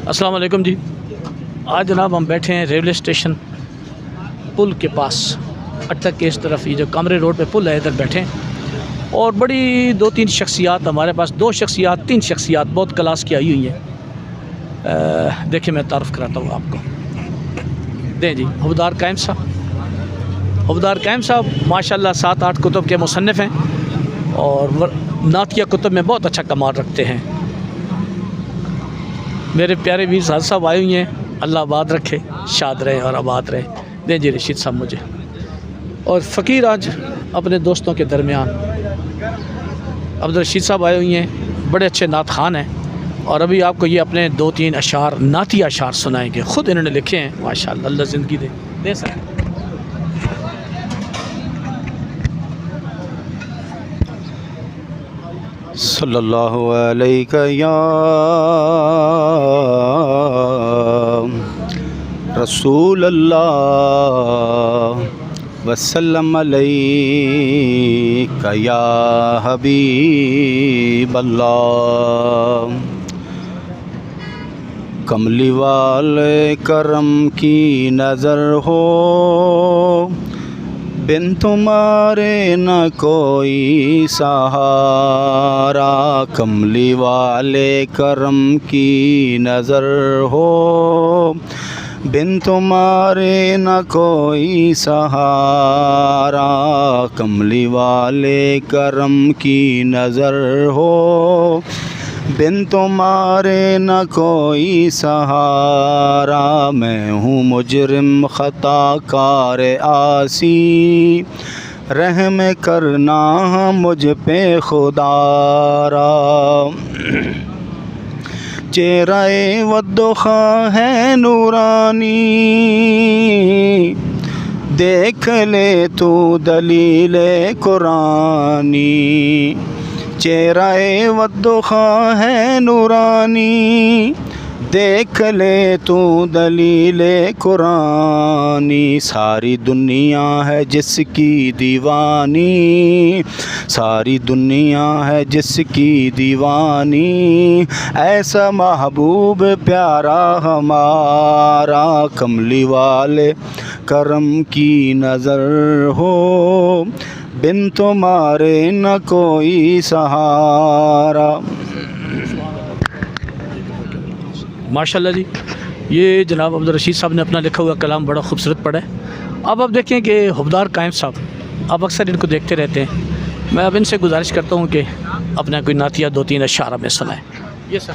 السلام علیکم جی. آج جناب ہم بیٹھے ہیں ریلوے اسٹیشن پل کے پاس اٹک کے اس طرف، یہ جو کامرے روڈ پہ پل ہے ادھر بیٹھے ہیں، اور بڑی دو تین شخصیات ہمارے پاس، تین شخصیات بہت کلاس کی آئی ہوئی ہیں. دیکھیں میں تعارف کراتا ہوں آپ کو. دیں جی، حوبدار قائم صاحب. حوبدار قائم صاحب ماشاءاللہ 7-8 کتب کے مصنف ہیں اور نعتیہ کتب میں بہت اچھا کمال رکھتے ہیں. میرے پیارے ویر صاحب صاحب آئے ہوئے ہیں، اللہ آباد رکھے، شاد رہے اور آباد رہے. دیں جی رشید صاحب مجھے. اور فقیر آج اپنے دوستوں کے درمیان عبدالرشید صاحب آئے ہوئے ہیں، بڑے اچھے نعت خوان ہیں، اور ابھی آپ کو یہ اپنے 2-3 اشعار نعتیہ اشعار سنائیں گے. خود انہوں نے لکھے ہیں ماشاءاللہ، اللہ زندگی دے سکتے. صلی اللہ علیہ یا رسول اللہ وسلم علیہ یا حبیب اللہ. کملی والے کرم کی نظر ہو، بن تمہارے نہ کوئی سہارا. کملی والے کرم کی نظر ہو، بن تمہارے نہ کوئی سہارا. کملی والے کرم کی نظر ہو، بن تمہارے نہ کوئی سہارا. میں ہوں مجرم خطا کار عاصی، رحم کرنا مجھ پہ خدا را. چہرہ والدخا ہے نورانی، دیکھ لے تو دلیل قرآنی. چہرہ والدخا ہے نورانی، دیکھ لے تو دلیل قرآنی. ساری دنیا ہے جس کی دیوانی، ساری دنیا ہے جس کی دیوانی. ایسا محبوب پیارا ہمارا، کملی والے کرم کی نظر ہو، بن تمہارے نہ کوئی سہارا. ماشاءاللہ جی. یہ جناب عبدالرشید صاحب نے اپنا لکھا ہوا کلام بڑا خوبصورت پڑھا ہے. اب آپ دیکھیں کہ حوبدار قائم صاحب، آپ اکثر ان کو دیکھتے رہتے ہیں، میں اب ان سے گزارش کرتا ہوں کہ اپنا کوئی نعتیہ 2-3 اشعار میں سنائیں. یہ سر